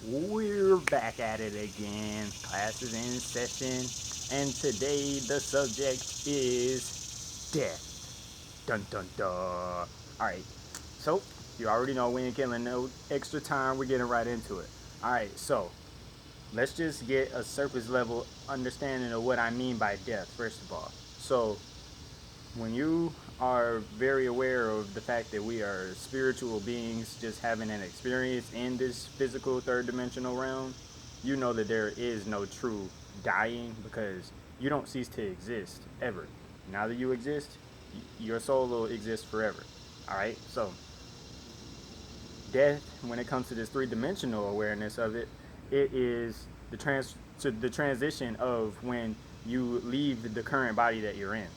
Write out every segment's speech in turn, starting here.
We're back at it again. Class is in session, and today the subject is death. Dun dun dun. Alright, so you already know we ain't killing no extra time, we're getting right into it. Alright, so let's just get a surface level understanding of what I mean by death, first of all. So, when you are very aware of the fact that we are spiritual beings just having an experience in this physical third dimensional realm, you know that there is no true dying because you don't cease to exist ever. Now that you exist, your soul will exist forever. All right? So, death, when it comes to this three-dimensional awareness of it, it is the transition of when you leave the current body that you're in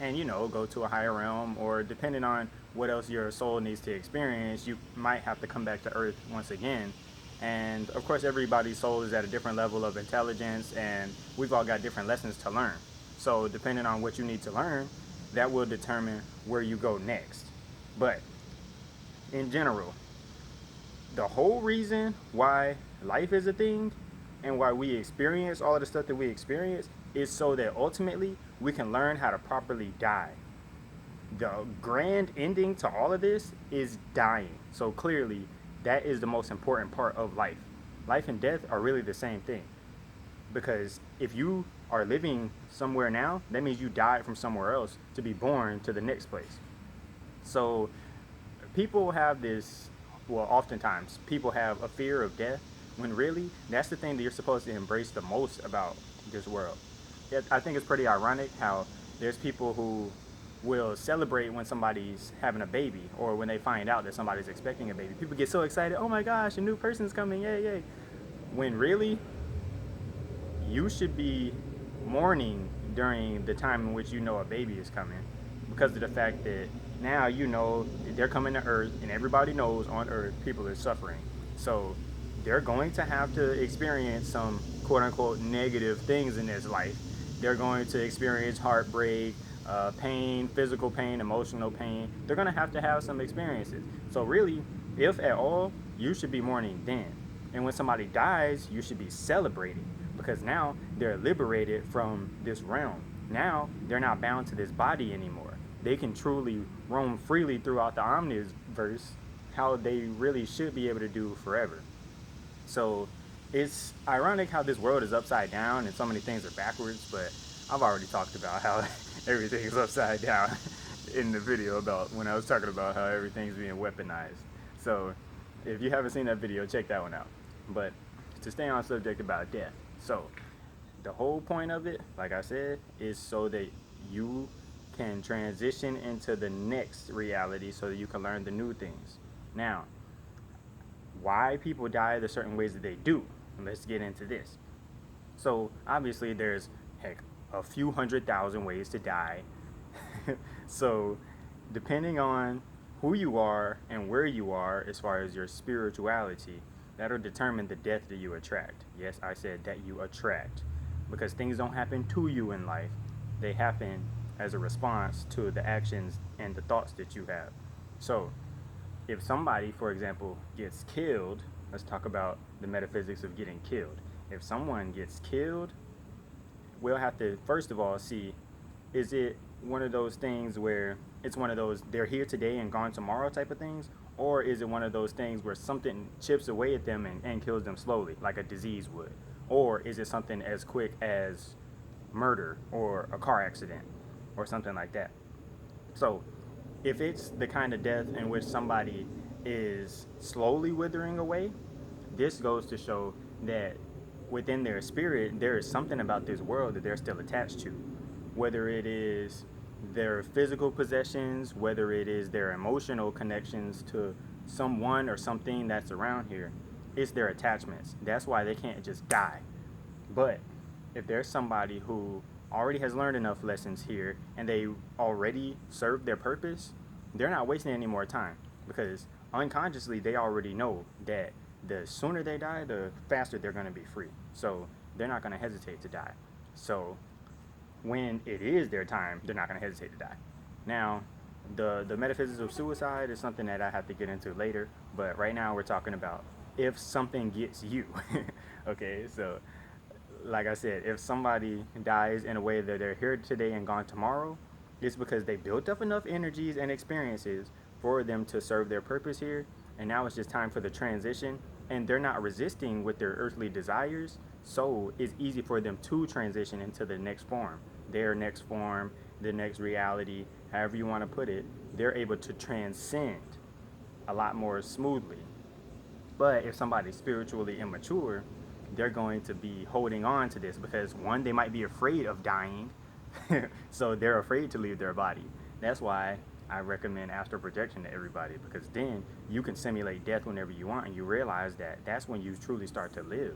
and go to a higher realm, or depending on what else your soul needs to experience, you might have to come back to earth once again. And of course everybody's soul is at a different level of intelligence, and we've all got different lessons to learn. So depending on what you need to learn, that will determine where you go next. But in general, the whole reason why life is a thing and why we experience all of the stuff that we experience is so that ultimately we can learn how to properly die. The grand ending to all of this is dying. So clearly, that is the most important part of life. Life and death are really the same thing. Because if you are living somewhere now, that means you died from somewhere else to be born to the next place. So people have this, well, oftentimes people have a fear of death when really that's the thing that you're supposed to embrace the most about this world. I think it's pretty ironic how there's people who will celebrate when somebody's having a baby or when they find out that somebody's expecting a baby. People get so excited, oh my gosh, a new person's coming, yay, yay. When really, you should be mourning during the time in which you know a baby is coming because of the fact that now you know that they're coming to earth, and everybody knows on earth people are suffering. So they're going to have to experience some quote unquote negative things in this life. They're going to experience heartbreak, pain, physical pain, emotional pain. They're going to have some experiences. So really, if at all, you should be mourning then. And when somebody dies, you should be celebrating because now they're liberated from this realm. Now they're not bound to this body anymore. They can truly roam freely throughout the omniverse, how they really should be able to do forever. So it's ironic how this world is upside down and so many things are backwards, but I've already talked about how everything is upside down in the video about when I was talking about how everything's being weaponized. So if you haven't seen that video, check that one out. But to stay on subject about death, so the whole point of it, like I said, is so that you can transition into the next reality so that you can learn the new things. Now, why people die the certain ways that they do. Let's get into this. So obviously there's heck a few 100,000 ways to die. So depending on who you are and where you are as far as your spirituality, that'll determine the death that you attract. Yes, I said that you attract. Because things don't happen to you in life. They happen as a response to the actions and the thoughts that you have. So if somebody, for example, gets killed, let's talk about the metaphysics of getting killed. If someone gets killed, we'll have to first of all see, is it one of those things where it's one of those they're here today and gone tomorrow type of things, or is it one of those things where something chips away at them and kills them slowly like a disease would, or is it something as quick as murder or a car accident or something like that? So if it's the kind of death in which somebody is slowly withering away, this goes to show that within their spirit, there is something about this world that they're still attached to. Whether it is their physical possessions, whether it is their emotional connections to someone or something that's around here, it's their attachments. That's why they can't just die. But if there's somebody who already has learned enough lessons here and they already served their purpose, they're not wasting any more time because unconsciously they already know that the sooner they die, the faster they're going to be free. So they're not going to hesitate to die. So when it is their time, they're not going to hesitate to die. Now, the metaphysics of suicide is something that I have to get into later, but right now we're talking about if something gets you. Okay, so like I said, if somebody dies in a way that they're here today and gone tomorrow, it's because they built up enough energies and experiences for them to serve their purpose here. And now it's just time for the transition. And they're not resisting with their earthly desires. So it's easy for them to transition into the next form, their next form, the next reality, however you want to put it. They're able to transcend a lot more smoothly. But if somebody's spiritually immature, they're going to be holding on to this because one, they might be afraid of dying, so they're afraid to leave their body. That's why I recommend astral projection to everybody, because then you can simulate death whenever you want, and you realize that that's when you truly start to live.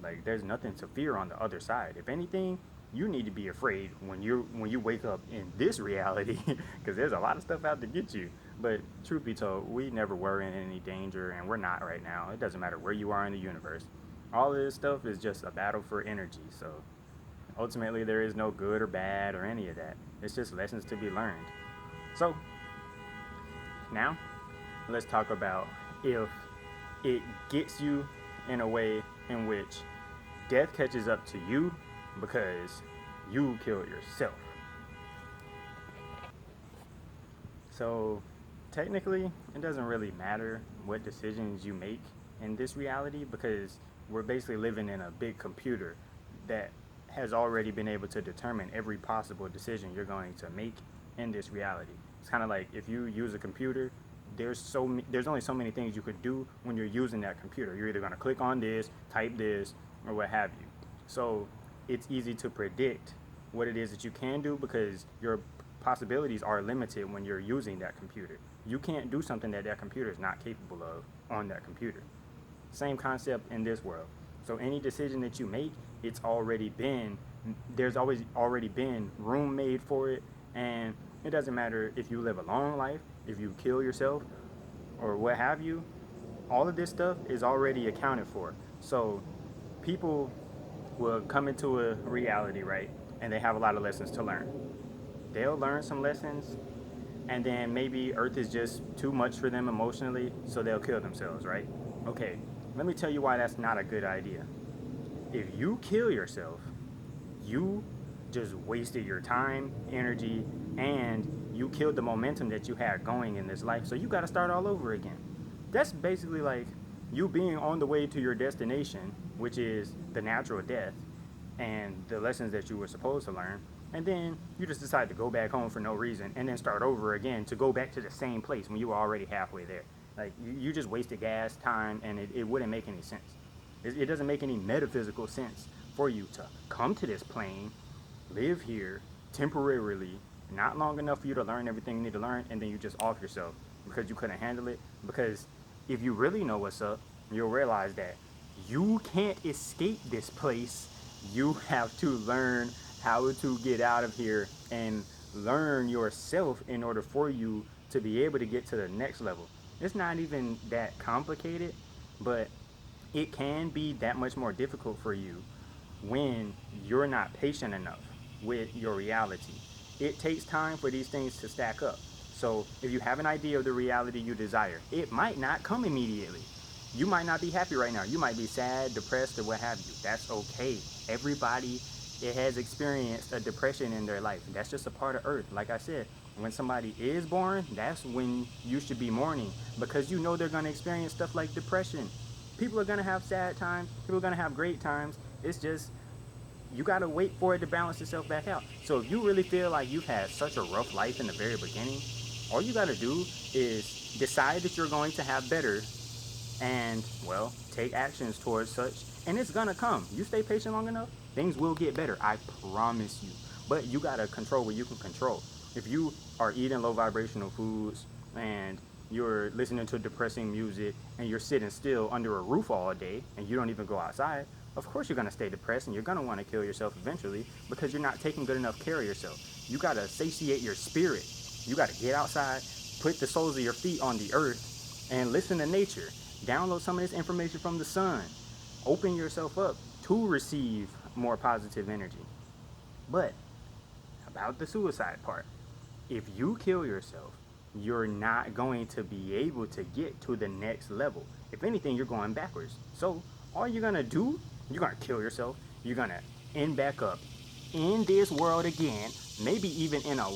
Like there's nothing to fear on the other side. If anything, you need to be afraid when you wake up in this reality, because there's a lot of stuff out to get you. But truth be told, we never were in any danger, and we're not right now. It doesn't matter where you are in the universe. All of this stuff is just a battle for energy. So ultimately, there is no good or bad or any of that. It's just lessons to be learned. So now, let's talk about if it gets you in a way in which death catches up to you because you killed yourself. So technically, it doesn't really matter what decisions you make in this reality, because we're basically living in a big computer that has already been able to determine every possible decision you're going to make in this reality. It's kind of like if you use a computer, there's only so many things you could do when you're using that computer. You're either going to click on this, type this, or what have you. So it's easy to predict what it is that you can do, because your possibilities are limited when you're using that computer. You can't do something that that computer is not capable of on that computer. Same concept in this world. So any decision that you make, there's always already been room made for it, and it doesn't matter if you live a long life, if you kill yourself, or what have you. All of this stuff is already accounted for. So people will come into a reality, right? And they have a lot of lessons to learn. They'll learn some lessons, and then maybe Earth is just too much for them emotionally, so they'll kill themselves, right? Okay, let me tell you why that's not a good idea. If you kill yourself, you just wasted your time, energy, and you killed the momentum that you had going in this life. So you got to start all over again. That's basically like you being on the way to your destination, which is the natural death and the lessons that you were supposed to learn. And then you just decide to go back home for no reason and then start over again to go back to the same place when you were already halfway there. Like you just wasted gas, time, and it wouldn't make any sense. It doesn't make any metaphysical sense for you to come to this plane, live here temporarily, not long enough for you to learn everything you need to learn, and then you just off yourself because you couldn't handle it. Because if you really know what's up, you'll realize that you can't escape this place. You have to learn how to get out of here and learn yourself in order for you to be able to get to the next level. It's not even that complicated, but it can be that much more difficult for you when you're not patient enough with your reality. It takes time for these things to stack up. So if you have an idea of the reality you desire, it might not come immediately. You might not be happy right now. You might be sad, depressed, or what have you. That's okay. Everybody has experienced a depression in their life. That's just a part of Earth. Like I said, when somebody is born, that's when you should be mourning, because you know they're going to experience stuff like depression. People are going to have sad times. People are going to have great times. It's just, you got to wait for it to balance itself back out. So if you really feel like you've had such a rough life in the very beginning, all you got to do is decide that you're going to have better and, well, take actions towards such, and it's going to come. You stay patient long enough, things will get better. I promise you. But you got to control what you can control. If you are eating low vibrational foods and you're listening to depressing music and you're sitting still under a roof all day and you don't even go outside, of course you're going to stay depressed and you're going to want to kill yourself eventually, because you're not taking good enough care of yourself. You got to satiate your spirit. You got to get outside, put the soles of your feet on the earth, and listen to nature. Download some of this information from the sun. Open yourself up to receive more positive energy. But about the suicide part, if you kill yourself, you're not going to be able to get to the next level. If anything, you're going backwards. So all you're gonna do, you're gonna kill yourself. You're gonna end back up in this world again, maybe even in a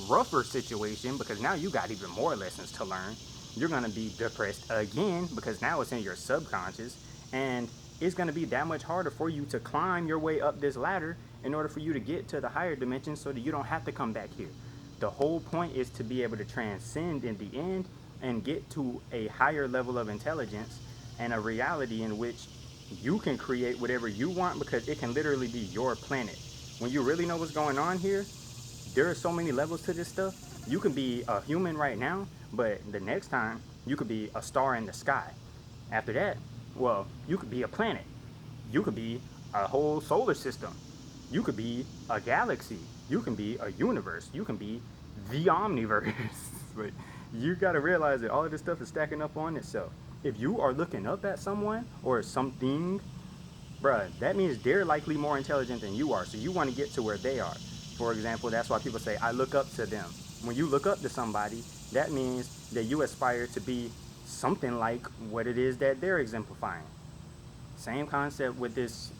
rougher situation, because now you got even more lessons to learn. You're gonna be depressed again because now it's in your subconscious, and it's gonna be that much harder for you to climb your way up this ladder in order for you to get to the higher dimensions so that you don't have to come back here. The whole point is to be able to transcend in the end and get to a higher level of intelligence and a reality in which you can create whatever you want, because it can literally be your planet. When you really know what's going on here, there are so many levels to this stuff. You can be a human right now, but the next time you could be a star in the sky. After that, well, you could be a planet. You could be a whole solar system. You could be a galaxy. You can be a universe. You can be the omniverse. But you got to realize that all of this stuff is stacking up on itself. If you are looking up at someone or something, bruh, that means they're likely more intelligent than you are. So you want to get to where they are. For example, that's why people say, I look up to them. When you look up to somebody, that means that you aspire to be something like what it is that they're exemplifying. Same concept with this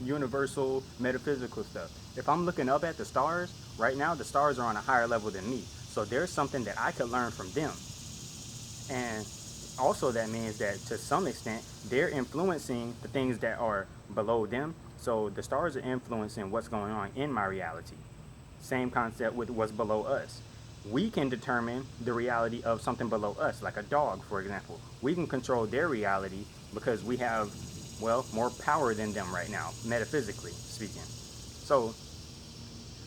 universal metaphysical stuff. If I'm looking up at the stars, right now the stars are on a higher level than me. So there's something that I could learn from them. And also that means that to some extent, they're influencing the things that are below them. So the stars are influencing what's going on in my reality. Same concept with what's below us. We can determine the reality of something below us, like a dog, for example. We can control their reality because we have, well, more power than them right now, metaphysically speaking. So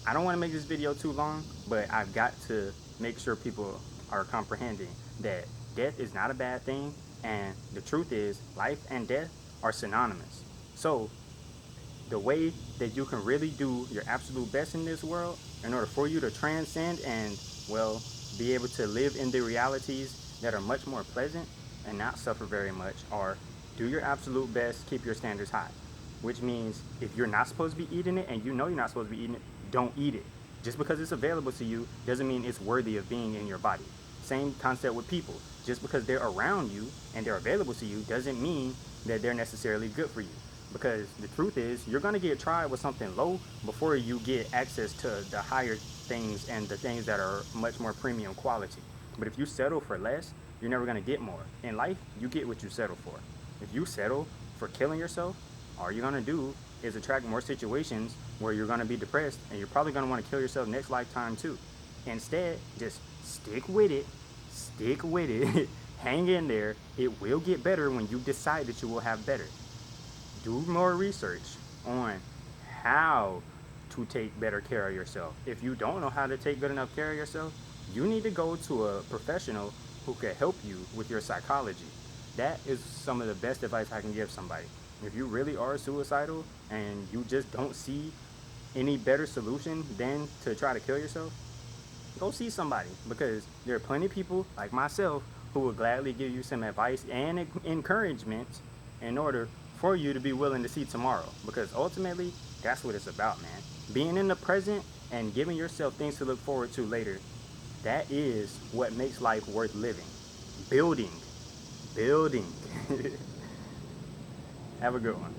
I don't want to make this video too long, but I've got to make sure people are comprehending that death is not a bad thing, and the truth is life and death are synonymous. So the way that you can really do your absolute best in this world in order for you to transcend and, well, be able to live in the realities that are much more pleasant and not suffer very much are do your absolute best, keep your standards high. Which means if you're not supposed to be eating it and you know you're not supposed to be eating it, don't eat it. Just because it's available to you doesn't mean it's worthy of being in your body. Same concept with people. Just because they're around you and they're available to you doesn't mean that they're necessarily good for you. Because the truth is, you're going to get tried with something low before you get access to the higher things and the things that are much more premium quality. But if you settle for less, you're never going to get more. In life, you get what you settle for. If you settle for killing yourself, all you're going to do is attract more situations where you're going to be depressed, and you're probably going to want to kill yourself next lifetime too. Instead, just stick with it, hang in there. It will get better when you decide that you will have better. Do more research on how to take better care of yourself. If you don't know how to take good enough care of yourself, you need to go to a professional who can help you with your psychology. That is some of the best advice I can give somebody. If you really are suicidal and you just don't see any better solution than to try to kill yourself, go see somebody, because there are plenty of people like myself who will gladly give you some advice and encouragement in order for you to be willing to see tomorrow. Because ultimately, that's what it's about, man. Being in the present and giving yourself things to look forward to later, that is what makes life worth living. Building. Have a good one.